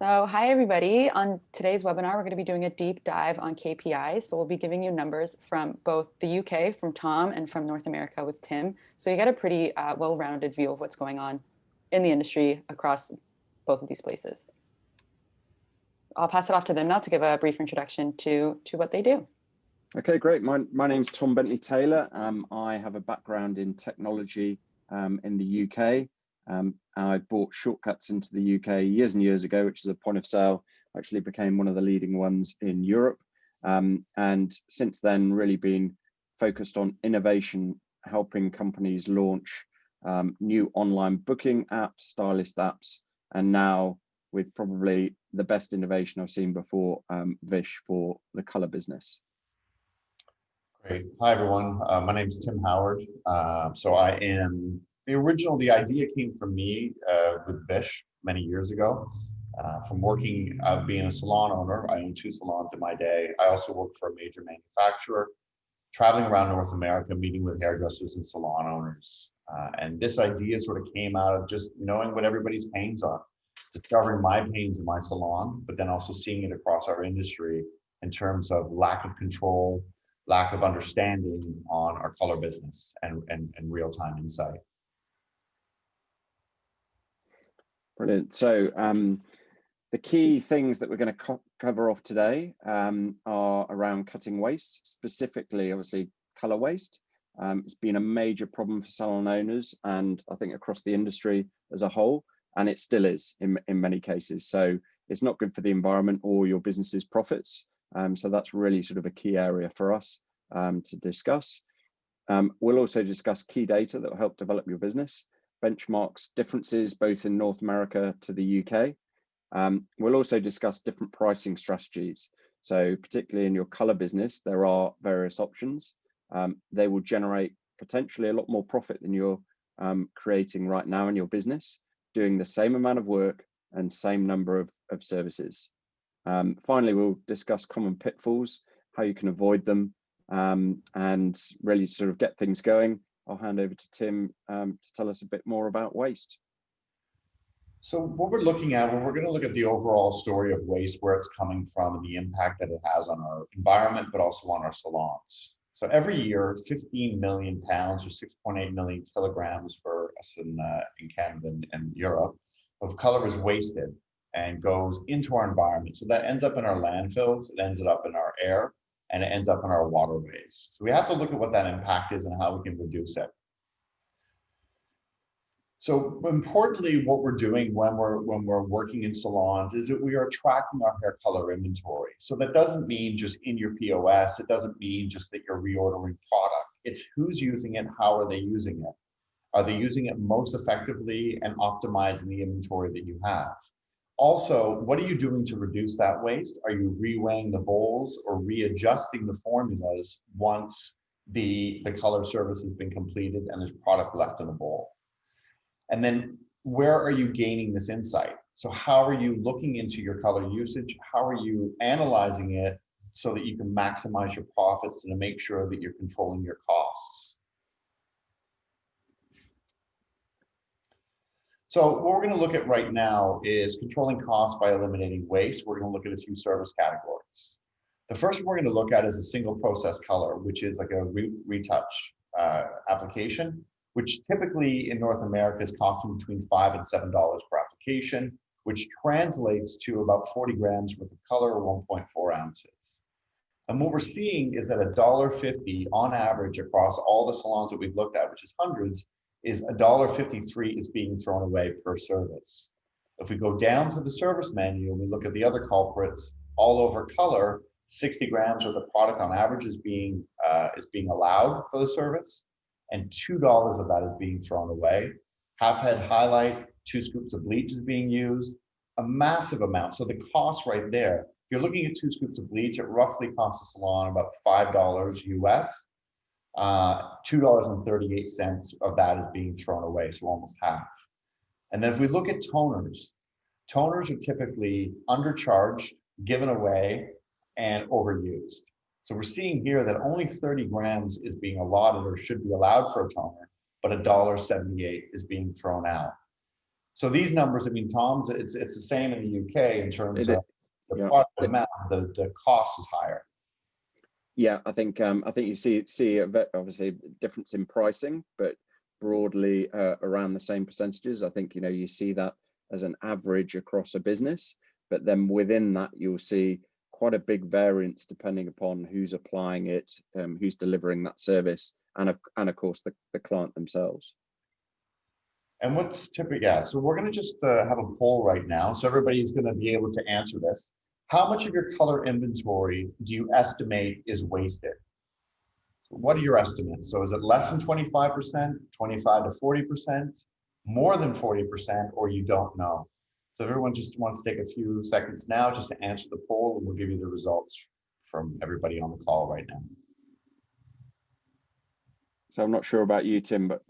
So hi, everybody. On today's webinar, we're going to be doing a deep dive on KPIs. So we'll be giving you numbers from both the UK, from Tom, and from North America with Tim. So you get a pretty well-rounded view of what's going on in the industry across both of these places. I'll pass it off to them now to give a brief introduction to what they do. Okay, great. My name's Tom Bentley-Taylor. I have a background in technology in the UK. I bought Shortcuts into the UK years and years ago, which is a point of sale, actually became one of the leading ones in Europe. And since then, really been focused on innovation, helping companies launch new online booking apps, stylist apps, and now with probably the best innovation I've seen before, Vish for the color business. Great. Hi, everyone. My name is Tim Howard. So I am the idea came from me with Vish many years ago. From working, being a salon owner, I own 2 salons in my day. I also worked for a major manufacturer, traveling around North America, meeting with hairdressers and salon owners. And this idea sort of came out of just knowing what everybody's pains are, discovering my pains in my salon, but then also seeing it across our industry in terms of lack of control, lack of understanding on our color business and real-time insight. Brilliant. So the key things that we're going to cover off today are around cutting waste, specifically, obviously, color waste. It's been a major problem for salon owners and I think across the industry as a whole, and it still is in many cases. So it's not good for the environment or your business's profits. So that's really sort of a key area for us to discuss. We'll also discuss key data that will help develop your business, benchmarks, differences both in North America to the UK. We'll also discuss different pricing strategies. So particularly in your color business, there are various options. They will generate potentially a lot more profit than you're creating right now in your business, doing the same amount of work and same number of services. Finally, we'll discuss common pitfalls, how you can avoid them, and really sort of get things going. I'll hand over to Tim to tell us a bit more about waste. So what we're looking at, we're going to look at the overall story of waste, where it's coming from and the impact that it has on our environment, but also on our salons. So every year, 15 million pounds or 6.8 million kilograms for us in Canada and Europe of color is wasted and goes into our environment. So that ends up in our landfills, it ends up in our air, and it ends up in our waterways. So we have to look at what that impact is and how we can reduce it. So importantly, what we're doing when we're working in salons is that we are tracking our hair color inventory. So that doesn't mean just in your POS. It doesn't mean just that you're reordering product. It's who's using it, how are they using it? Are they using it most effectively and optimizing the inventory that you have? Also, what are you doing to reduce that waste? Are you reweighing the bowls or readjusting the formulas once the color service has been completed and there's product left in the bowl? And then where are you gaining this insight? So how are you looking into your color usage? How are you analyzing it so that you can maximize your profits and to make sure that you're controlling your costs? So what we're going to look at right now is controlling costs by eliminating waste. We're going to look at a few service categories. The first one we're going to look at is a single process color, which is like a retouch application, which typically in North America is costing between $5 and $7 per application, which translates to about 40 grams worth of color or 1.4 ounces. And what we're seeing is that $1.50 on average across all the salons that we've looked at, which is hundreds, is $1.53 is being thrown away per service. If we go down to the service menu and we look at the other culprits, all over color, 60 grams of the product on average is being allowed for the service, and $2 of that is being thrown away. Half head highlight, 2 scoops of bleach is being used, a massive amount. So the cost right there, if you're looking at 2 scoops of bleach, it roughly costs a salon about $5 US. $2.38 of that is being thrown away, so almost half. And then if we look at toners, toners are typically undercharged, given away, and overused. So we're seeing here that only 30 grams is being allotted or should be allowed for a toner, but $1.78 is being thrown out. So these numbers, I mean, Tom's, it's the same in the UK in terms of the Yeah. product amount, the cost is higher. Yeah, I think you see obviously a difference in pricing, but broadly around the same percentages. I think you see that as an average across a business, but then within that you'll see quite a big variance depending upon who's applying it, who's delivering that service, and of course the client themselves. And what's typical? Yeah, so we're going to just have a poll right now, so everybody's going to be able to answer this. How much of your color inventory do you estimate is wasted? So what are your estimates? So is it less than 25%, 25 to 40%, more than 40%, or you don't know? So everyone just wants to take a few seconds now just to answer the poll, and we'll give you the results from everybody on the call right now. So I'm not sure about you, Tim, but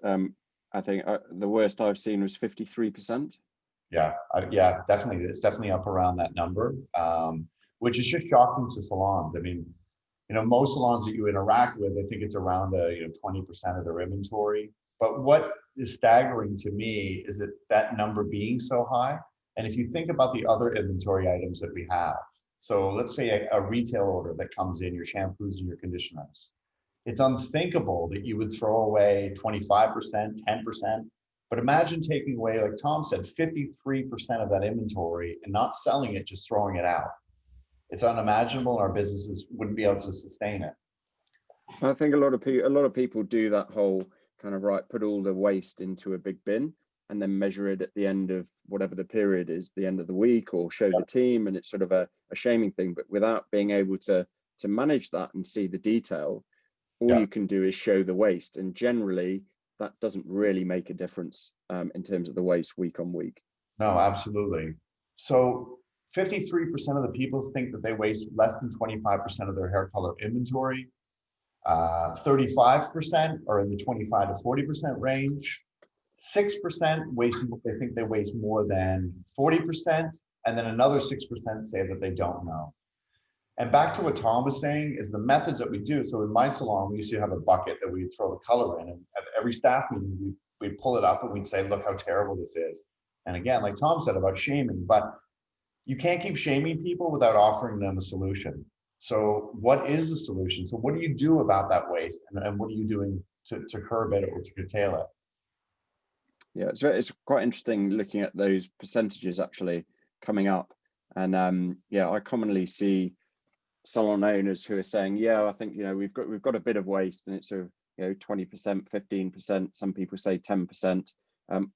I think the worst I've seen was 53%. Yeah, yeah, definitely. It's definitely up around that number, which is just shocking to salons. I mean, most salons that you interact with, I think it's around 20% of their inventory. But what is staggering to me is that number being so high. And if you think about the other inventory items that we have, so let's say a retail order that comes in, your shampoos and your conditioners. It's unthinkable that you would throw away 25%, 10%. But imagine taking away, like Tom said, 53% of that inventory and not selling it, just throwing it out. It's unimaginable, and our businesses wouldn't be able to sustain it. I think a lot of people do that whole kind of put all the waste into a big bin and then measure it at the end of whatever the period is, the end of the week, or show the team, and it's sort of a shaming thing. But without being able to manage that and see the detail, all you can do is show the waste, and generally that doesn't really make a difference in terms of the waste week on week. No, absolutely. So 53% of the people think that they waste less than 25% of their hair color inventory. 35% are in the 25 to 40% range. 6% they think they waste more than 40%, and then another 6% say that they don't know. And back to what Tom was saying is the methods that we do. So in my salon, we used to have a bucket that we'd throw the color in, and at every staff meeting, we'd pull it up and we'd say, look how terrible this is. And again, like Tom said about shaming, but you can't keep shaming people without offering them a solution. So what is the solution? So what do you do about that waste? And what are you doing to curb it or to curtail it? Yeah, it's quite interesting looking at those percentages actually coming up. And I commonly see salon owners who are saying, yeah, I think we've got a bit of waste, and it's sort of 20%, 15%. Some people say 10%.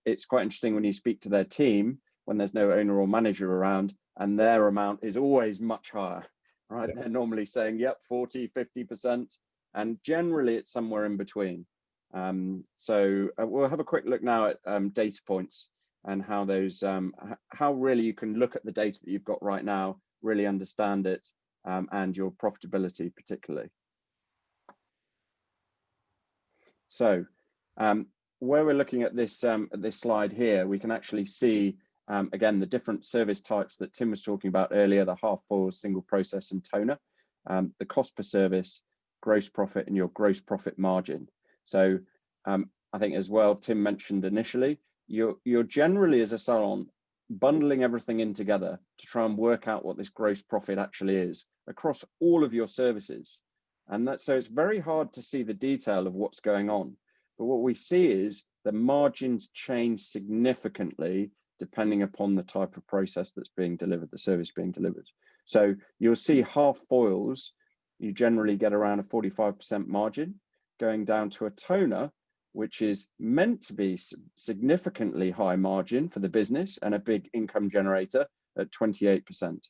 It's quite interesting when you speak to their team when there's no owner or manager around, and their amount is always much higher, right? Yeah. They're normally saying, yep, 40, 50%, and generally it's somewhere in between. So we'll have a quick look now at data points and how those, how really you can look at the data that you've got right now, really understand it, and your profitability particularly. So where we're looking at this slide here, we can actually see again the different service types that Tim was talking about earlier: the half foils, single process, and toner, the cost per service, gross profit, and your gross profit margin. So I think as well, Tim mentioned initially, you're generally as a salon bundling everything in together to try and work out what this gross profit actually is across all of your services. And so it's very hard to see the detail of what's going on. But what we see is the margins change significantly depending upon the type of process that's being delivered, the service being delivered. So you'll see half foils, you generally get around a 45% margin, going down to a toner, which is meant to be significantly high margin for the business and a big income generator at 28%.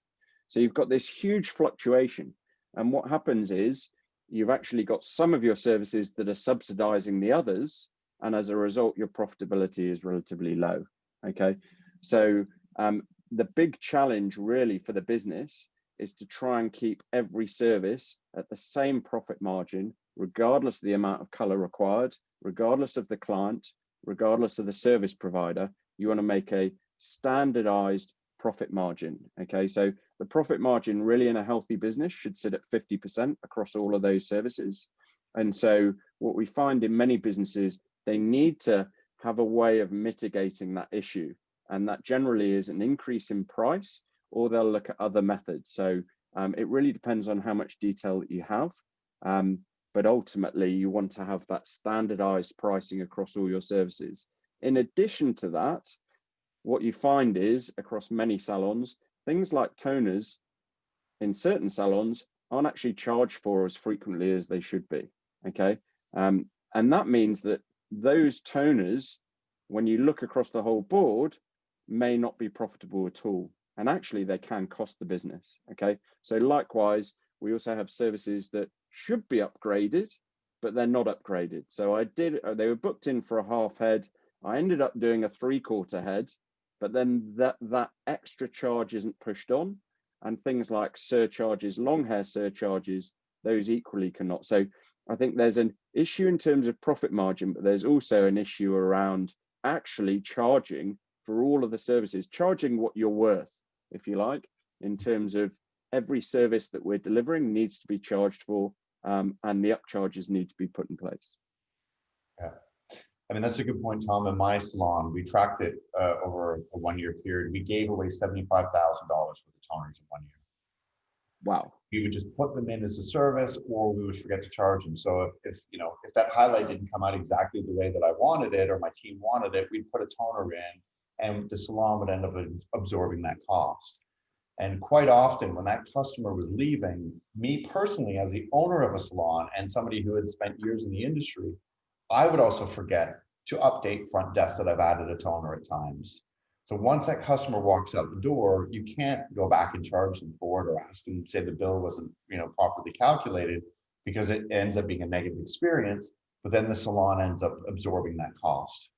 So you've got this huge fluctuation. And what happens is you've actually got some of your services that are subsidizing the others. And as a result, your profitability is relatively low. Okay. So the big challenge really for the business is to try and keep every service at the same profit margin, regardless of the amount of color required, regardless of the client, regardless of the service provider. You want to make a standardized profit margin. Okay, so the profit margin really in a healthy business should sit at 50% across all of those services. And so what we find in many businesses, they need to have a way of mitigating that issue. and that generally is an increase in price, or they'll look at other methods. So it really depends on how much detail that you have. But ultimately, you want to have that standardized pricing across all your services. In addition to that, what you find is across many salons, things like toners in certain salons aren't actually charged for as frequently as they should be. Okay. And that means that those toners, when you look across the whole board, may not be profitable at all. And actually, they can cost the business. Okay. So likewise, we also have services that should be upgraded, but they're not upgraded. So they were booked in for a half head. I ended up doing a 3/4 head, but then that extra charge isn't pushed on. And things like surcharges, long hair surcharges, those equally cannot. So I think there's an issue in terms of profit margin, but there's also an issue around actually charging for all of the services, charging what you're worth, if you like, in terms of every service that we're delivering needs to be charged for, and the upcharges need to be put in place. Yeah. I mean, that's a good point, Tom. In my salon, we tracked it over a 1-year period. We gave away $75,000 worth of toners in 1 year. Wow. We would just put them in as a service, or we would forget to charge them. So if that highlight didn't come out exactly the way that I wanted it, or my team wanted it, we'd put a toner in, and the salon would end up absorbing that cost. And quite often, when that customer was leaving, me personally, as the owner of a salon and somebody who had spent years in the industry, I would also forget to update front desk that I've added a toner at times. So once that customer walks out the door, you can't go back and charge them for it, or ask them, say the bill wasn't, properly calculated, because it ends up being a negative experience. But then the salon ends up absorbing that cost.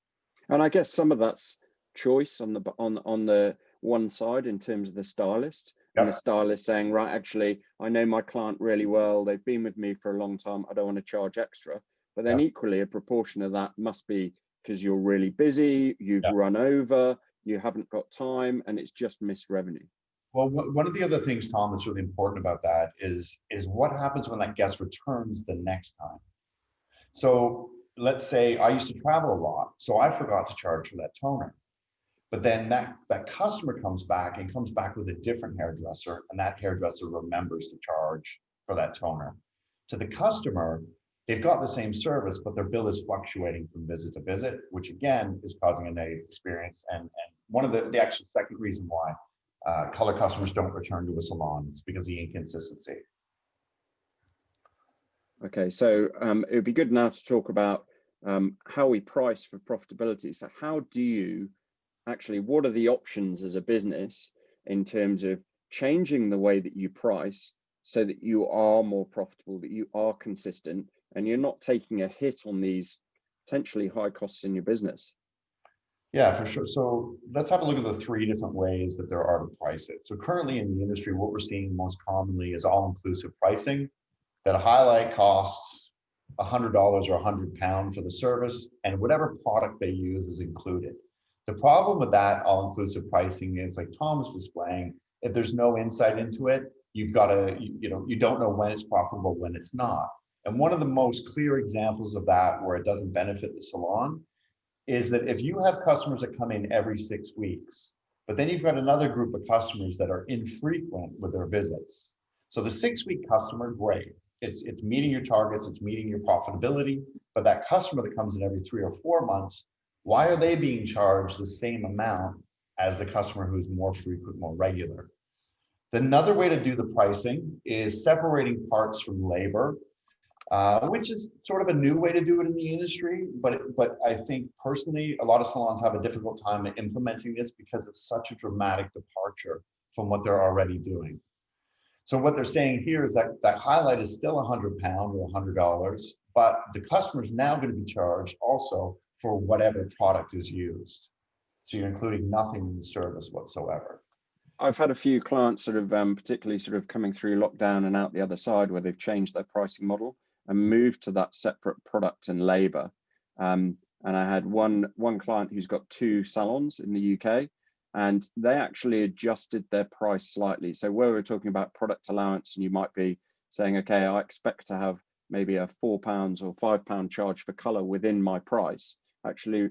And I guess some of that's choice on the one side in terms of the stylist. Yep. And the stylist saying, right, actually, I know my client really well. They've been with me for a long time. I don't want to charge extra. But then equally, a proportion of that must be because you're really busy, you've run over, you haven't got time, and it's just missed revenue. Well, one of the other things, Tom, that's really important about that is what happens when that guest returns the next time. So let's say I used to travel a lot, so I forgot to charge for that toner. But then that customer comes back with a different hairdresser, and that hairdresser remembers to charge for that toner. To the customer, they've got the same service, but their bill is fluctuating from visit to visit, which again is causing a negative experience. And one of the actual second reason why color customers don't return to a salon is because of the inconsistency. Okay, so it would be good now to talk about how we price for profitability. So how do you actually, what are the options as a business in terms of changing the way that you price so that you are more profitable, that you are consistent, and you're not taking a hit on these potentially high costs in your business? Yeah, for sure. So let's have a look at the 3 different ways that there are to price it. So currently in the industry, what we're seeing most commonly is all-inclusive pricing, that a highlight costs $100 or £100 for the service, and whatever product they use is included. The problem with that all-inclusive pricing is, like Tom was displaying, if there's no insight into it, you've got to, you don't know when it's profitable, when it's not. And one of the most clear examples of that, where it doesn't benefit the salon, is that if you have customers that come in every 6 weeks, but then you've got another group of customers that are infrequent with their visits. So the 6-week customer, great. It's meeting your targets, it's meeting your profitability, but that customer that comes in every 3 or 4 months, why are they being charged the same amount as the customer who's more frequent, more regular? Another way to do the pricing is separating parts from labor, which is sort of a new way to do it in the industry. But I think personally, a lot of salons have a difficult time implementing this because it's such a dramatic departure from what they're already doing. So what they're saying here is that highlight is still £100 or $100, but the customer is now going to be charged also for whatever product is used. So you're including nothing in the service whatsoever. I've had a few clients sort of particularly sort of coming through lockdown and out the other side, where they've changed their pricing model and moved to that separate product and labor. And I had one client who's got 2 salons in the UK, and they actually adjusted their price slightly. So where we're talking about product allowance, and you might be saying, okay, I expect to have maybe a £4 or £5 charge for color within my price. Actually,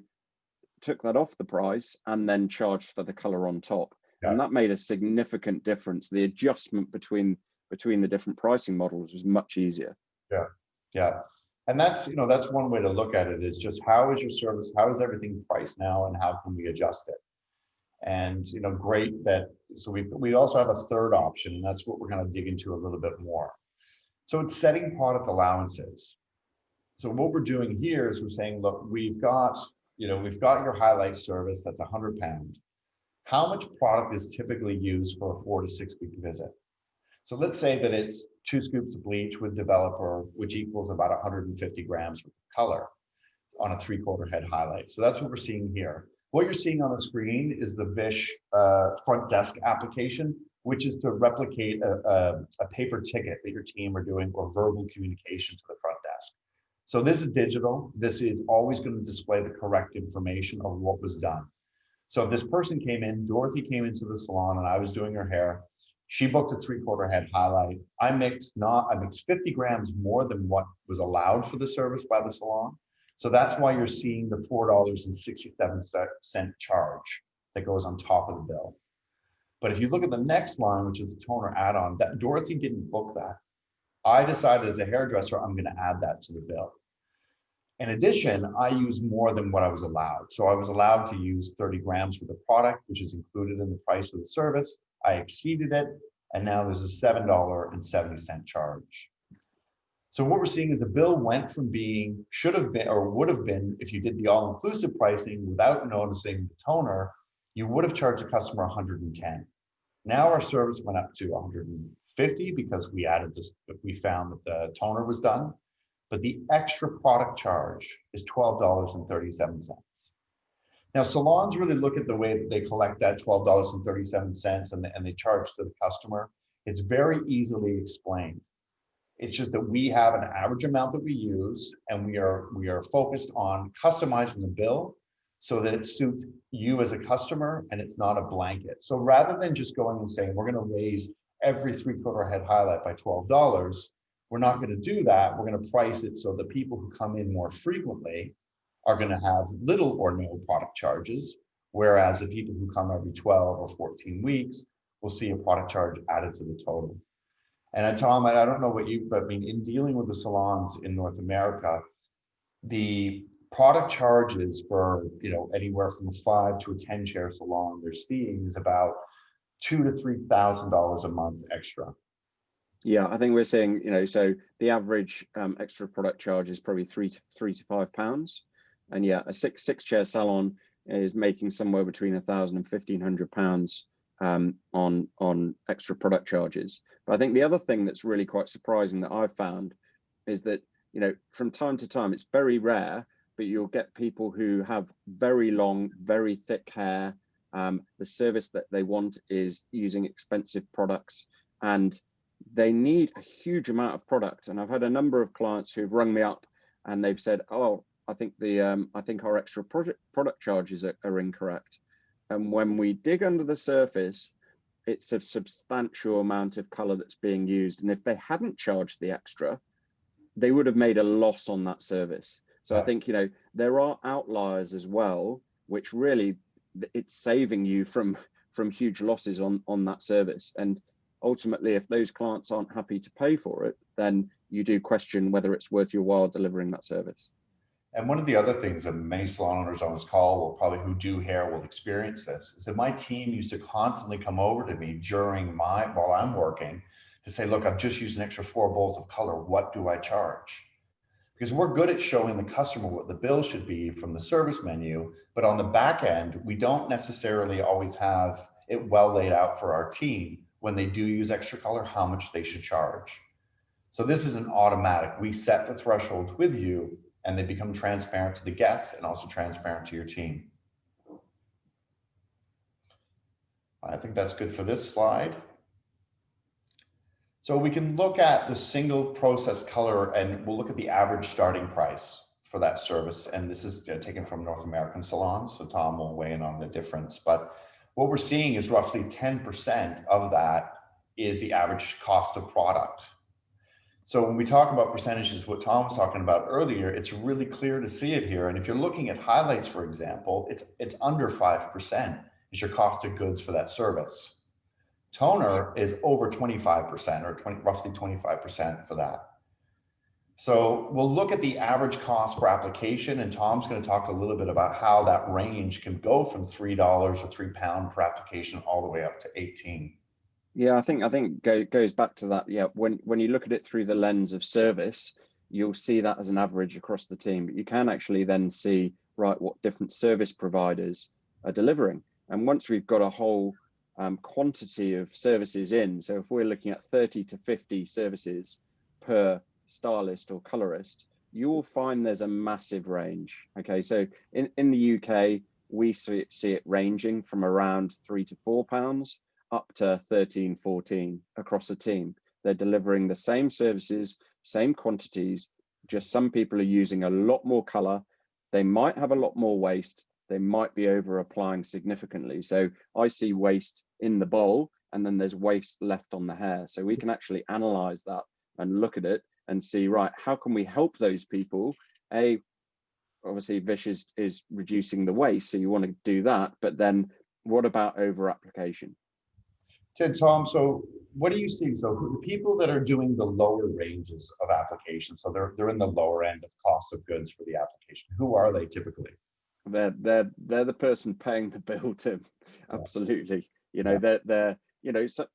took that off the price and then charged for the color on top. Yeah. And that made a significant difference. The adjustment between the different pricing models was much easier. Yeah, yeah. And that's, that's one way to look at it, is just how is your service, how is everything priced now, and how can we adjust it? And, great that, so we also have a third option, and that's what we're going to dig into a little bit more. So it's setting product allowances. So what we're doing here is we're saying, look, we've got your highlight service, that's £100. How much product is typically used for a 4 to 6 week visit? So let's say that it's 2 scoops of bleach with developer, which equals about 150 grams worth of color on a 3/4 head highlight. So that's what we're seeing here. What you're seeing on the screen is the Vish front desk application, which is to replicate a paper ticket that your team are doing, or verbal communication to the front desk. So this is digital. This is always going to display the correct information of what was done. So if this person came in, Dorothy came into the salon and I was doing her hair, she booked a 3/4 head highlight. I mixed 50 grams more than what was allowed for the service by the salon. So that's why you're seeing the $4.67 charge that goes on top of the bill. But if you look at the next line, which is the toner add-on, that Dorothy didn't book that. I decided as a hairdresser, I'm going to add that to the bill. In addition, I used more than what I was allowed. So I was allowed to use 30 grams for the product, which is included in the price of the service. I exceeded it, and now there's a $7.70 charge. So what we're seeing is the bill went from being, should have been, or would have been, if you did the all-inclusive pricing without noticing the toner, you would have charged the customer 110. Now our service went up to 150 because we added this, we found that the toner was done. But the extra product charge is $12.37. Now, salons really look at the way that they collect that $12.37 and they charge to the customer. It's very easily explained. It's just that we have an average amount that we use, and we are focused on customizing the bill so that it suits you as a customer and it's not a blanket. So rather than just going and saying, we're going to raise every 3/4 head highlight by $12, we're not going to do that. We're going to price it so the people who come in more frequently are going to have little or no product charges, whereas the people who come every 12 or 14 weeks will see a product charge added to the total. And Tom, I don't know what you, but I mean, in dealing with the salons in North America, the product charges for, anywhere from a 5 to a 10 chair salon they're seeing is about $2,000 to $3,000 a month extra. Yeah, I think we're seeing, so the average extra product charge is probably £3 to £5, and yeah, a six chair salon is making somewhere between £1,000 and £1,500 on extra product charges. But I think the other thing that's really quite surprising that I've found is that, from time to time, it's very rare, but you'll get people who have very long, very thick hair. The service that they want is using expensive products, and they need a huge amount of product. And I've had a number of clients who've rung me up and they've said, oh, I think our extra product charges are incorrect. And when we dig under the surface, it's a substantial amount of color that's being used. And if they hadn't charged the extra, they would have made a loss on that service. So I think, there are outliers as well, which really it's saving you from huge losses on that service. And ultimately, if those clients aren't happy to pay for it, then you do question whether it's worth your while delivering that service. And one of the other things that many salon owners on this call who do hair will experience this, is that my team used to constantly come over to me while I'm working to say, look, I've just used an extra 4 bowls of color. What do I charge? Because we're good at showing the customer what the bill should be from the service menu, but on the back end, we don't necessarily always have it well laid out for our team when they do use extra color, how much they should charge. So this is an automatic. We set the thresholds with you, and they become transparent to the guests and also transparent to your team. I think that's good for this slide. So we can look at the single process color, and we'll look at the average starting price for that service. And this is taken from North American salons, so Tom will weigh in on the difference. But what we're seeing is roughly 10% of that is the average cost of product. So when we talk about percentages, what Tom was talking about earlier, it's really clear to see it here. And if you're looking at highlights, for example, it's under 5% is your cost of goods for that service. Toner is over 25% or roughly 25% for that. So we'll look at the average cost per application, and Tom's going to talk a little bit about how that range can go from $3 or £3 per application all the way up to 18. Yeah, I think goes back to that. Yeah, when you look at it through the lens of service, you'll see that as an average across the team. But you can actually then see, right, what different service providers are delivering. And once we've got a whole quantity of services in, so if we're looking at 30 to 50 services per stylist or colorist, you will find there's a massive range. Okay, so in the UK, we see it ranging from around £3 to £4 up to 13, 14 across a team. They're delivering the same services, same quantities, just some people are using a lot more color. They might have a lot more waste. They might be over applying significantly. So I see waste in the bowl and then there's waste left on the hair. So we can actually analyze that and look at it and see, right, how can we help those people? Obviously Vish is reducing the waste, so you want to do that, but then what about over application? Tom, so what do you see? So the people that are doing the lower ranges of applications, so they're in the lower end of cost of goods for the application, who are they typically? They're the person paying the bill, Tim. Absolutely. You know, they're you know, so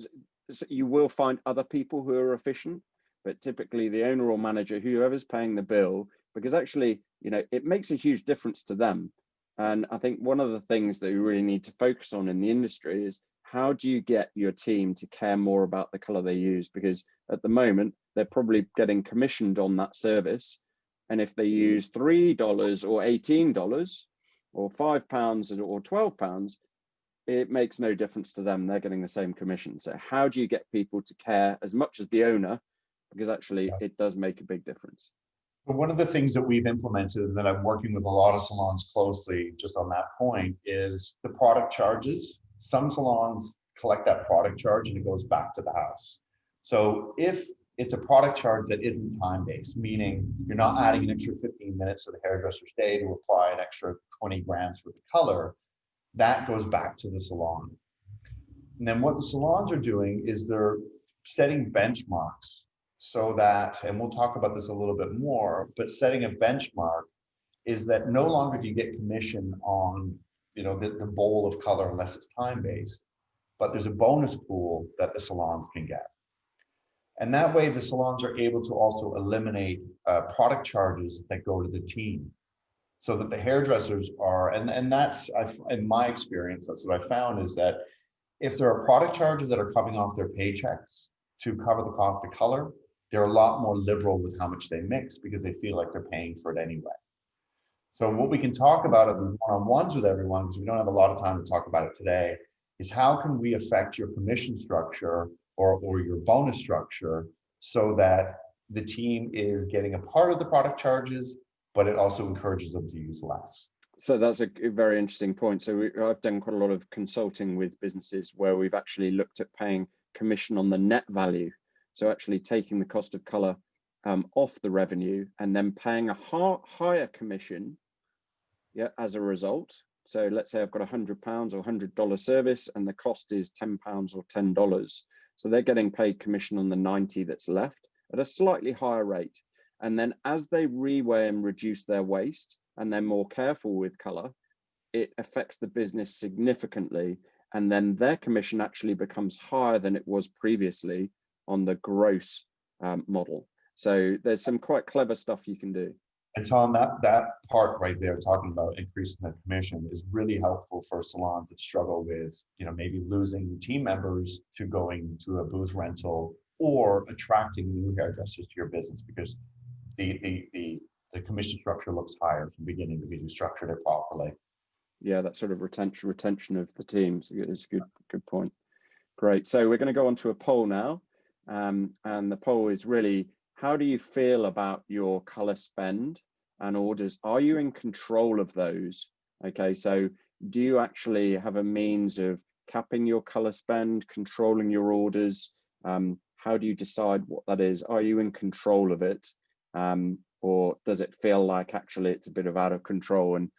you will find other people who are efficient, but typically the owner or manager, whoever's paying the bill, because actually, you know, it makes a huge difference to them. And I think one of the things that we really need to focus on in the industry is, how do you get your team to care more about the color they use? Because at the moment, they're probably getting commissioned on that service. And if they use $3 or $18 or £5 or £12, it makes no difference to them. They're getting the same commission. So how do you get people to care as much as the owner? Because actually it does make a big difference. One of the things that we've implemented and that I'm working with a lot of salons closely just on that point is the product charges. Some salons collect that product charge and it goes back to the house. So if it's a product charge that isn't time-based, meaning you're not adding an extra 15 minutes to the hairdresser's day to apply an extra 20 grams worth of color, that goes back to the salon. And then what the salons are doing is they're setting benchmarks so that, and we'll talk about this a little bit more, but setting a benchmark is that no longer do you get commission on, you know, the bowl of color unless it's time-based, but there's a bonus pool that the salons can get. And that way the salons are able to also eliminate product charges that go to the team, so that the hairdressers are, and that's, in my experience, that's what I found, is that if there are product charges that are coming off their paychecks to cover the cost of color, they're a lot more liberal with how much they mix because they feel like they're paying for it anyway. So what we can talk about at the one-on-ones with everyone, because we don't have a lot of time to talk about it today, is how can we affect your commission structure or your bonus structure so that the team is getting a part of the product charges, but it also encourages them to use less. So that's a very interesting point. So I've done quite a lot of consulting with businesses where we've actually looked at paying commission on the net value. So actually taking the cost of color off the revenue and then paying a higher commission, as a result. So let's say I've got £100 or $100 service and the cost is £10 or $10. So they're getting paid commission on the 90 that's left at a slightly higher rate. And then as they reweigh and reduce their waste and they're more careful with color, it affects the business significantly. And then their commission actually becomes higher than it was previously on the gross model. So there's some quite clever stuff you can do. And Tom, that part right there, talking about increasing the commission, is really helpful for salons that struggle with, you know, maybe losing team members to going to a booth rental or attracting new hairdressers to your business, because the commission structure looks higher from the beginning because you structured it properly. Yeah, that sort of retention of the teams is a good point. Great. So we're going to go on to a poll now, and the poll is really, how do you feel about your color spend and orders? Are you in control of those? Okay, so do you actually have a means of capping your color spend, controlling your orders? how do you decide what that is? Are you in control of it? Or does it feel like actually it's a bit of out of control and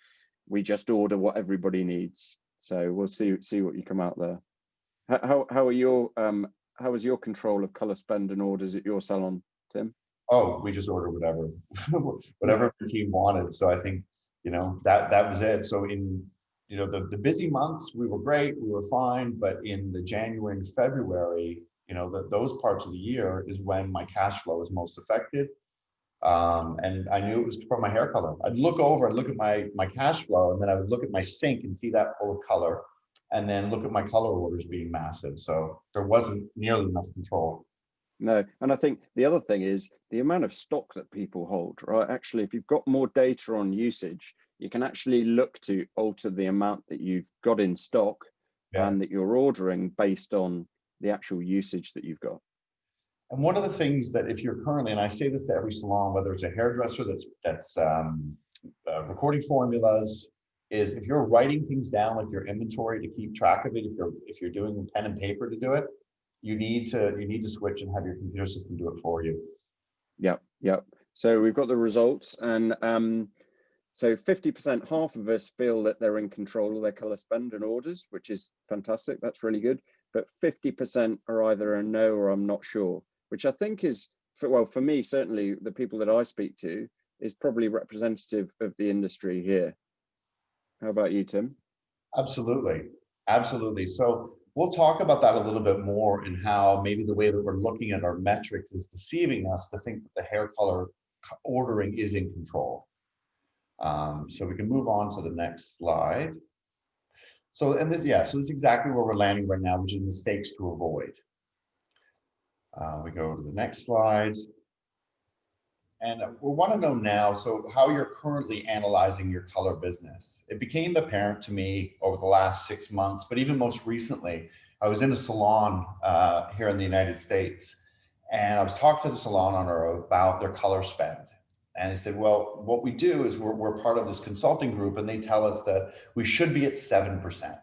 we just order what everybody needs? So we'll see what you come out there. How is your control of color spend and orders at your salon, Tim? Oh, we just order whatever, whatever the team wanted. So I think, that was it. So in, the busy months, we were great, we were fine. But in the January and February, those parts of the year is when my cash flow is most affected. And I knew it was from my hair color. I'd look at my cash flow, and then I would look at my sink and see that full of color, and then look at my color orders being massive. So there wasn't nearly enough control. No, and I think the other thing is the amount of stock that people hold, right? Actually, if you've got more data on usage, you can actually look to alter the amount that you've got in stock and that you're ordering based on the actual usage that you've got. And one of the things that if you're currently, and I say this to every salon, whether it's a hairdresser that's recording formulas, is if you're writing things down like your inventory to keep track of it, if you're doing pen and paper to do it, you need to switch and have your computer system do it for you. Yep. So we've got the results, and so 50%, half of us feel that they're in control of their color spend and orders, which is fantastic. That's really good. But 50% are either a no or I'm not sure, which I think is, for me, certainly the people that I speak to, is probably representative of the industry here. How about you, Tim? Absolutely. So we'll talk about that a little bit more, and how maybe the way that we're looking at our metrics is deceiving us to think that the hair color ordering is in control. So we can move on to the next slide. So this is exactly where we're landing right now, which is mistakes to avoid. We go to the next slide. And we want to know now, so how you're currently analyzing your color business. It became apparent to me over the last 6 months, but even most recently, I was in a salon here in the United States, and I was talking to the salon owner about their color spend. And he said, well, what we do is we're part of this consulting group, and they tell us that we should be at 7%.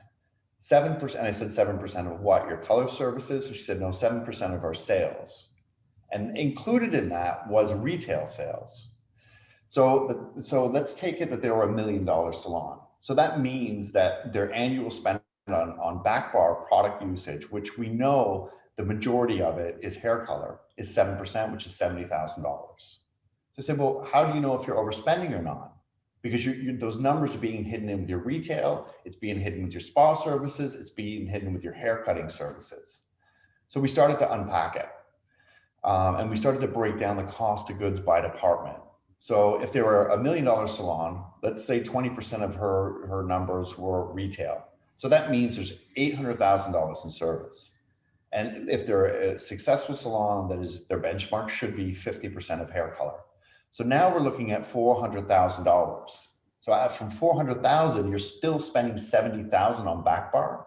7%, I said 7% of what? Your color services? She said, no, 7% of our sales. And included in that was retail sales. So let's take it that they were $1 million salon. So that means that their annual spend on back bar product usage, which we know the majority of it is hair color, is 7%, which is $70,000. So I said, well, how do you know if you're overspending or not? Because those numbers are being hidden in with your retail, it's being hidden with your spa services, it's being hidden with your hair cutting services. So we started to unpack it. And we started to break down the cost of goods by department. So if they were $1 million salon, let's say 20% of her numbers were retail. So that means there's $800,000 in service. And if they're a successful salon, that is, their benchmark should be 50% of hair color. So now we're looking at $400,000. So from $400,000, you're still spending $70,000 on back bar.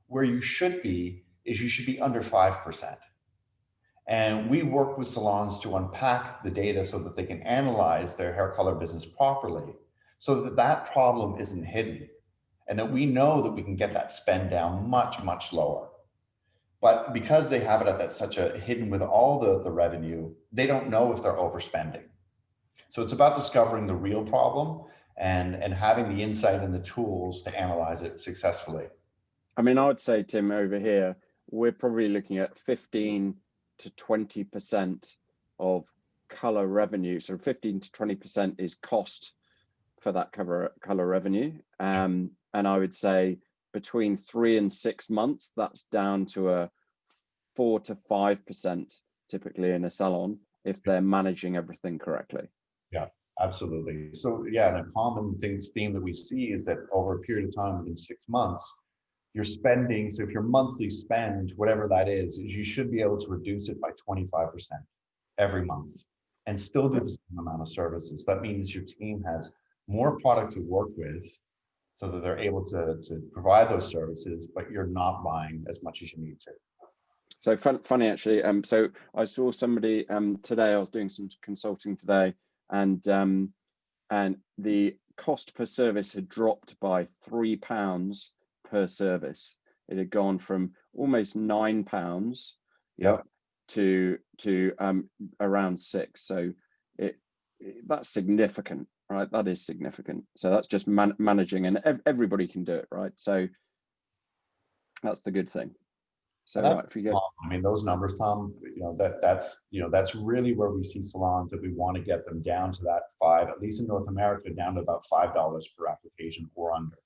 Where you should be is you should be under 5%. And we work with salons to unpack the data so that they can analyze their hair color business properly, so that that problem isn't hidden, and that we know that we can get that spend down much, much lower. But because they have it at that such a hidden with all the revenue, they don't know if they're overspending. So it's about discovering the real problem and having the insight and the tools to analyze it successfully. I mean, I would say, Tim, over here, we're probably looking at 15 to 20% of color revenue. So 15 to 20% is cost for that color revenue. And I would say between 3 and 6 months, that's down to a 4 to 5% typically in a salon if they're managing everything correctly. Yeah, absolutely. So yeah, and a common theme that we see is that over a period of time, within 6 months, you're spending, so if your monthly spend, whatever that is you should be able to reduce it by 25% every month and still do the same amount of services. That means your team has more product to work with so that they're able to provide those services, but you're not buying as much as you need to. So funny actually, so I saw somebody today, I was doing some consulting today, and the cost per service had dropped by £3 per service. It had gone from almost £9 to around 6. So that's significant, right? That is significant. So that's just managing, and everybody can do it, right? So that's the good thing. So right, if you go, I mean, those numbers, Tom, that's really where we see salons that we want to get them down to that 5, at least in North America, down to about $5 per application or under.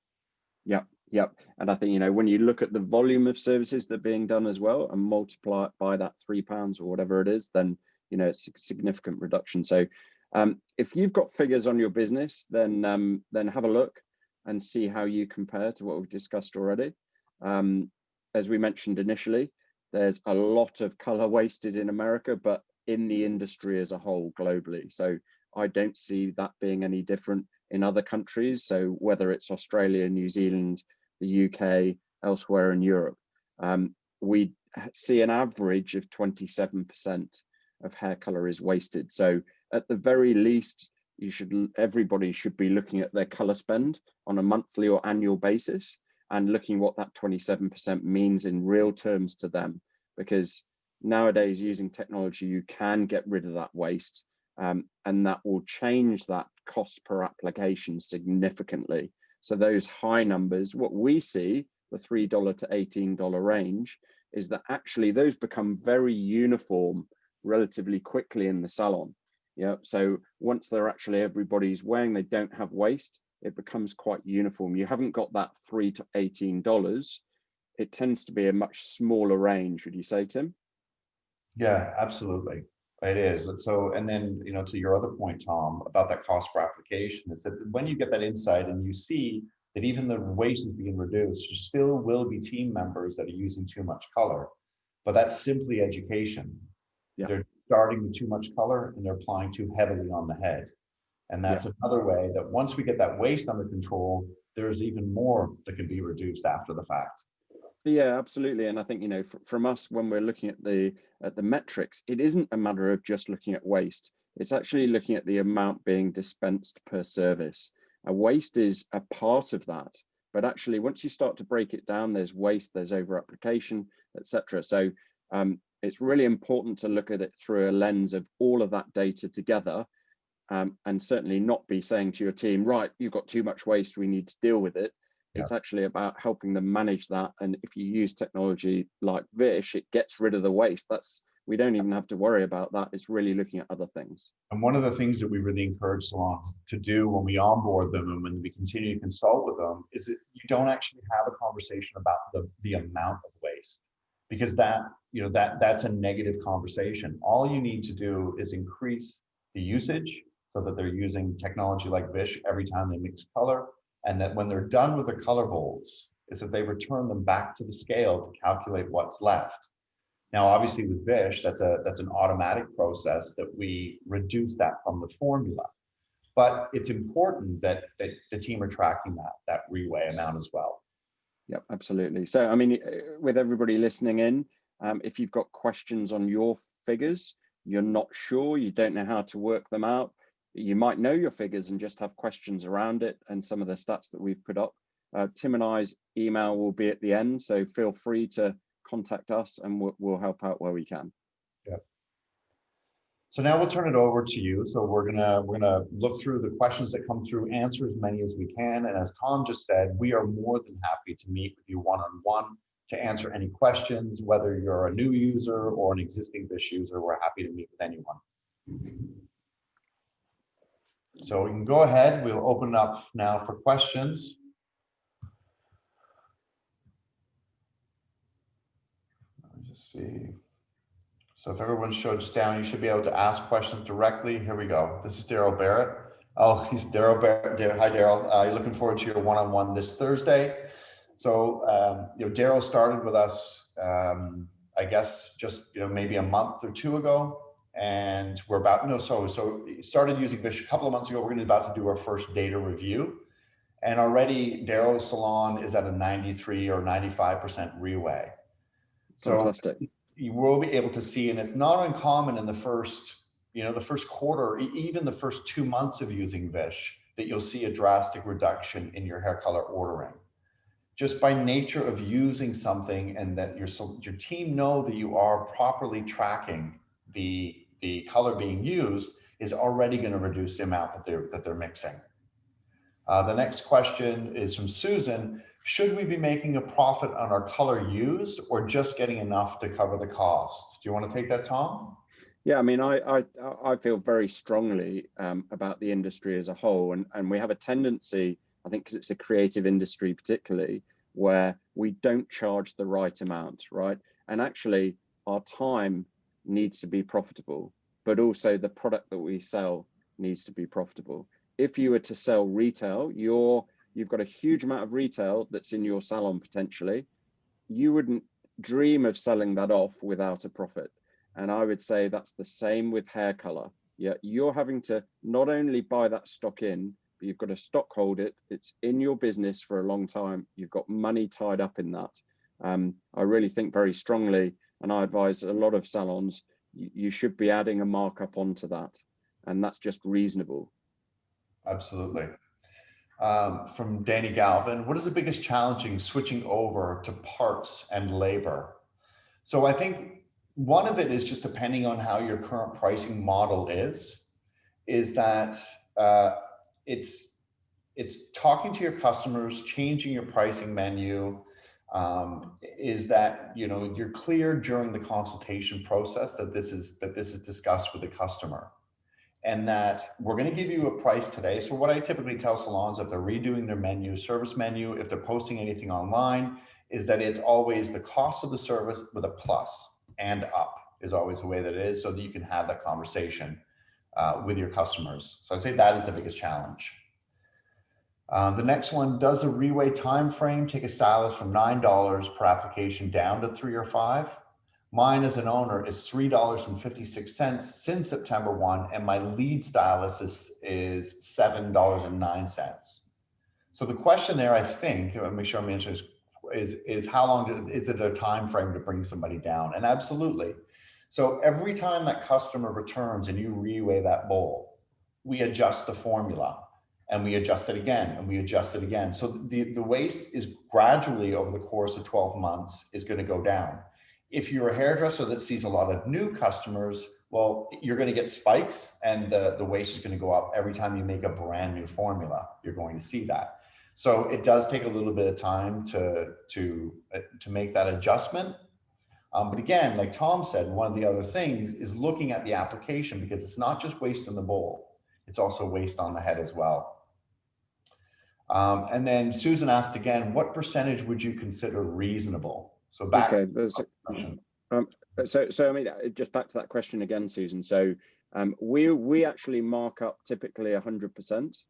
Yep. And I think, when you look at the volume of services that are being done as well and multiply it by that £3 or whatever it is, then, it's a significant reduction. So if you've got figures on your business, then have a look and see how you compare to what we've discussed already. As we mentioned initially, there's a lot of color wasted in America, but in the industry as a whole globally. So I don't see that being any different in other countries. So whether it's Australia, New Zealand, the UK, elsewhere in Europe, we see an average of 27% of hair color is wasted. So at the very least, everybody should be looking at their color spend on a monthly or annual basis and looking what that 27% means in real terms to them. Because nowadays, using technology, you can get rid of that waste, and that will change that cost per application significantly. So those high numbers, what we see, the $3 to $18 range, is that actually those become very uniform relatively quickly in the salon. Yeah. So once they're actually everybody's wearing, they don't have waste, it becomes quite uniform. You haven't got that $3 to $18. It tends to be a much smaller range, would you say, Tim? Yeah, absolutely. It is. So, and then, to your other point, Tom, about that cost per application, is that when you get that insight and you see that even the waste is being reduced, there still will be team members that are using too much color, but that's simply education. Yeah. They're starting with too much color and they're applying too heavily on the head. And that's another way that once we get that waste under control, there's even more that can be reduced after the fact. Yeah, absolutely. And I think, from us, when we're looking at the metrics, it isn't a matter of just looking at waste. It's actually looking at the amount being dispensed per service. Waste is a part of that. But actually, once you start to break it down, there's waste, there's over application, etc. So it's really important to look at it through a lens of all of that data together. And certainly not be saying to your team, right, you've got too much waste, we need to deal with it. Yeah. It's actually about helping them manage that. And if you use technology like Vish, it gets rid of the waste. We don't even have to worry about that. It's really looking at other things. And one of the things that we really encourage salons to do when we onboard them and when we continue to consult with them is that you don't actually have a conversation about the amount of waste, because that's a negative conversation. All you need to do is increase the usage so that they're using technology like Vish every time they mix color, and that when they're done with the color bowls, is that they return them back to the scale to calculate what's left. Now, obviously with Vish, that's an automatic process that we reduce that from the formula. But it's important that the team are tracking that reweigh amount as well. Yep, absolutely. So, I mean, with everybody listening in, if you've got questions on your figures, you're not sure, you don't know how to work them out, you might know your figures and just have questions around it and some of the stats that we've put up. Tim and I's email will be at the end, so feel free to contact us and we'll help out where we can. Yeah. So now we'll turn it over to you. So we're gonna look through the questions that come through, answer as many as we can. And as Tom just said, we are more than happy to meet with you one-on-one to answer any questions, whether you're a new user or an existing Vish user. We're happy to meet with anyone. So we can go ahead. We'll open up now for questions. Let me just see. So if everyone shows down, you should be able to ask questions directly. Here we go. This is Daryl Barrett. Oh, he's Daryl Barrett. Hi, Daryl. You're looking forward to your one-on-one this Thursday. So, Daryl started with us, I guess, just, maybe a month or two ago. And we're about, so he started using Vish a couple of months ago. We're about to do our first data review. And already Daryl's salon is at a 93 or 95% reweigh. Fantastic. So you will be able to see, and it's not uncommon in the first quarter, even the first 2 months of using Vish, that you'll see a drastic reduction in your hair color ordering. just by nature of using something, and that your team know that you are properly tracking the color being used, is already going to reduce the amount that they're mixing. The next question is from Susan. Should we be making a profit on our color used, or just getting enough to cover the cost? Do you want to take that, Tom? Yeah, I mean, I feel very strongly about the industry as a whole, and we have a tendency, I think, because it's a creative industry particularly, where we don't charge the right amount, right? And actually, our time needs to be profitable, but also the product that we sell needs to be profitable. If you were to sell retail, you've got a huge amount of retail that's in your salon potentially. You wouldn't dream of selling that off without a profit. And I would say that's the same with hair color. Yeah, you're having to not only buy that stock in, but you've got to stock hold it. It's in your business for a long time. You've got money tied up in that. I really think very strongly, and I advise a lot of salons, you should be adding a markup onto that. And that's just reasonable. Absolutely. From Danny Galvin, what is the biggest challenge in switching over to parts and labor? So I think one of it is just depending on how your current pricing model is that it's talking to your customers, changing your pricing menu, is that, you know, you're clear during the consultation process that this is discussed with the customer, and that we're going to give you a price today. So what I typically tell salons, if they're redoing their menu, service menu, if they're posting anything online, is that it's always the cost of the service with a plus and up is always the way that it is, so that you can have that conversation with your customers. So I say that is the biggest challenge. The next one, does the reweigh time frame take a stylist from $9 per application down to $3 or $5? Mine as an owner is $3.56 since September 1, and my lead stylist is $7.09. So the question there, I think, I'll make sure I'm answering, is how long is it a time frame to bring somebody down? And absolutely. So every time that customer returns and you reweigh that bowl, we adjust the formula, and we adjust it again, and we adjust it again. So the waste is gradually over the course of 12 months is going to go down. If you're a hairdresser that sees a lot of new customers, well, you're going to get spikes, and the waste is going to go up every time you make a brand new formula. You're going to see that. So it does take a little bit of time to make that adjustment. But again, like Tom said, one of the other things is looking at the application, because it's not just waste in the bowl, it's also waste on the head as well. And then Susan asked again, what percentage would you consider reasonable? So back. Okay, so I mean, just back to that question again, Susan. So we actually mark up typically 100%.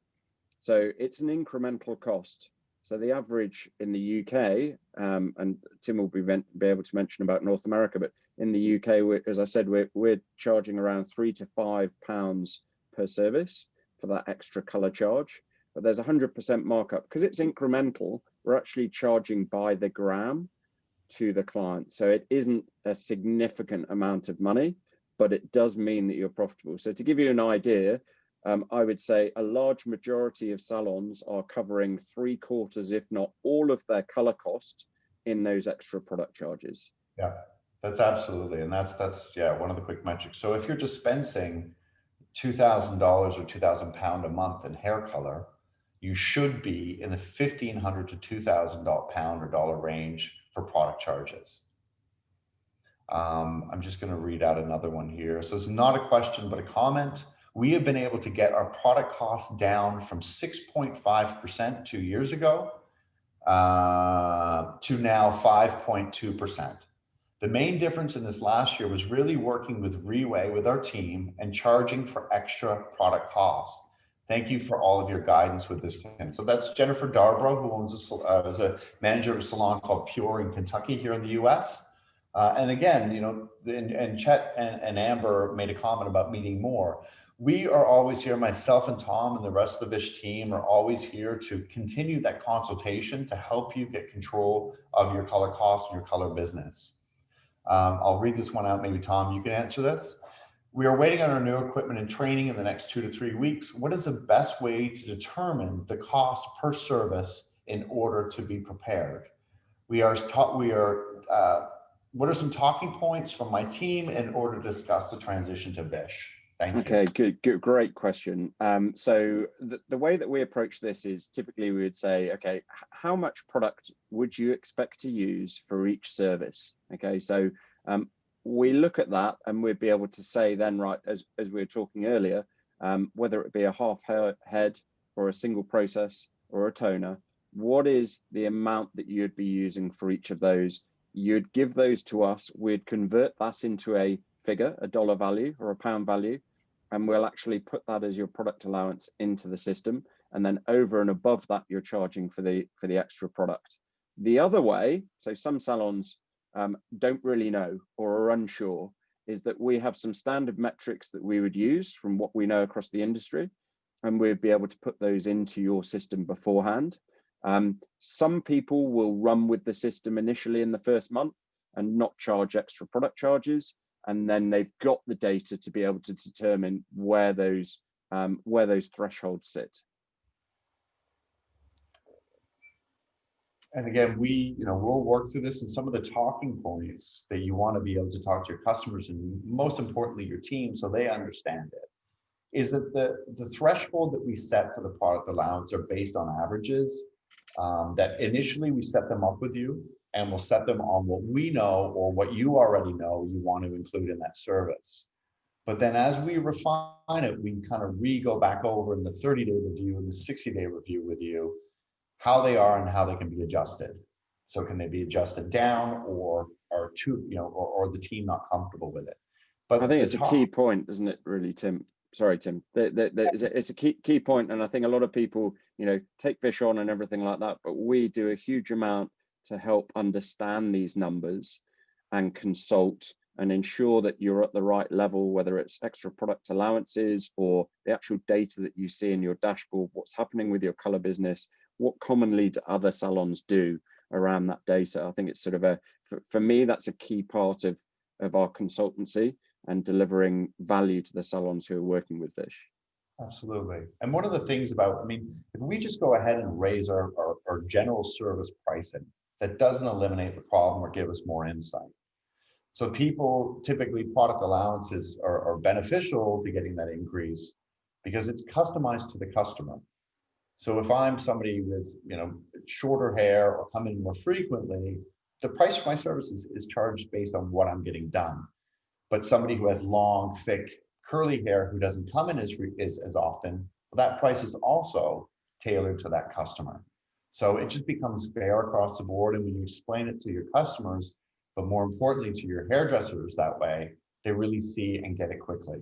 So it's an incremental cost. So the average in the UK, and Tim will be able to mention about North America, but in the UK, as I said, we're charging around £3 to £5 per service for that extra color charge. But there's 100% markup because it's incremental. We're actually charging by the gram to the client. So it isn't a significant amount of money, but it does mean that you're profitable. So to give you an idea, I would say a large majority of salons are covering 3/4, if not all, of their color cost in those extra product charges. Yeah, that's absolutely. And that's one of the quick metrics. So if you're dispensing $2,000 or £2,000 a month in hair color, you should be in the $1,500 to £2,000 or dollar range for product charges. I'm just going to read out another one here. So it's not a question, but a comment. We have been able to get our product costs down from 6.5% 2 years ago to now 5.2%. The main difference in this last year was really working with Reweigh with our team and charging for extra product costs. Thank you for all of your guidance with this, Tim. So that's Jennifer Darbro, who owns is a manager of a salon called Pure in Kentucky here in the US. And again, you know, and Chet and Amber made a comment about meeting more. We are always here, myself and Tom and the rest of the Vish team are always here to continue that consultation to help you get control of your color costs and your color business. I'll read this one out. Maybe Tom, you can answer this. We are waiting on our new equipment and training in the next 2 to 3 weeks. What is the best way to determine the cost per service in order to be prepared. What are some talking points from my team in order to discuss the transition to BISH? Thank you. Okay, good, great question. So the way that we approach this is typically we would say, okay, how much product would you expect to use for each service? Okay, so we look at that and we'd be able to say then, right, as we were talking earlier, whether it be a half head or a single process or a toner, what is the amount that you'd be using for each of those? You'd give those to us, we'd convert that into a figure, a dollar value or a pound value, and we'll actually put that as your product allowance into the system. And then over and above that, you're charging for the extra product. The other way, so some salons don't really know or are unsure, is that we have some standard metrics that we would use from what we know across the industry, and we'd be able to put those into your system beforehand. Some people will run with the system initially in the first month and not charge extra product charges, and then they've got the data to be able to determine where those thresholds sit. And again, we'll work through this, and some of the talking points that you want to be able to talk to your customers and most importantly your team so they understand it, is that the threshold that we set for the product allowance are based on averages, that initially we set them up with you, and we'll set them on what we know or what you already know you want to include in that service. But then as we refine it, we kind of go back over in the 30-day review and the 60-day review with you, how they are and how they can be adjusted. So can they be adjusted down, or or the team not comfortable with it? But I think it's a key point, isn't it, really, Tim? Sorry, Tim. It's a key point, and I think a lot of people, take fish on and everything like that, but we do a huge amount to help understand these numbers and consult and ensure that you're at the right level, whether it's extra product allowances or the actual data that you see in your dashboard, what's happening with your color business, what commonly do other salons do around that data. I think it's sort of for me, that's a key part of our consultancy and delivering value to the salons who are working with Fish. Absolutely. And one of the things if we just go ahead and raise our general service pricing, that doesn't eliminate the problem or give us more insight. So people, typically product allowances are beneficial to getting that increase because it's customized to the customer. So if I'm somebody with shorter hair or come in more frequently, the price for my services is charged based on what I'm getting done. But somebody who has long, thick, curly hair who doesn't come in as often, that price is also tailored to that customer. So it just becomes fair across the board. And when you explain it to your customers, but more importantly to your hairdressers that way, they really see and get it quickly.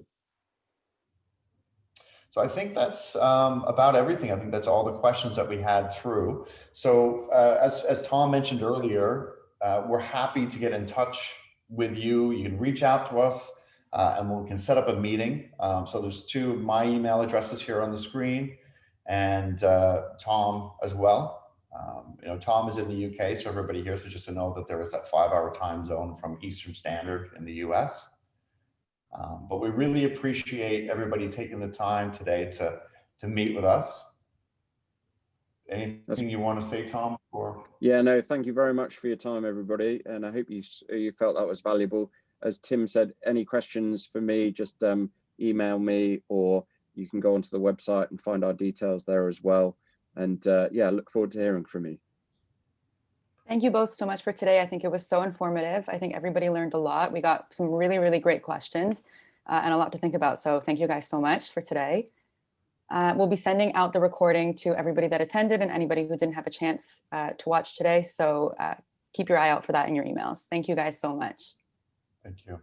So I think that's about everything. I think that's all the questions that we had through. So as Tom mentioned earlier, we're happy to get in touch with you. You can reach out to us and we can set up a meeting. So there's two of my email addresses here on the screen, and Tom as well. Tom is in the UK, so everybody here, so just to know that there is that 5-hour time zone from Eastern Standard in the US. But we really appreciate everybody taking the time today to meet with us. Anything you want to say, Tom? Yeah, no, thank you very much for your time, everybody. And I hope you felt that was valuable. As Tim said, any questions for me, just email me, or you can go onto the website and find our details there as well. And yeah, look forward to hearing from you. Thank you both so much for today. I think it was so informative. I think everybody learned a lot. We got some really, really great questions and a lot to think about. So thank you guys so much for today. We'll be sending out the recording to everybody that attended and anybody who didn't have a chance to watch today. So keep your eye out for that in your emails. Thank you guys so much. Thank you.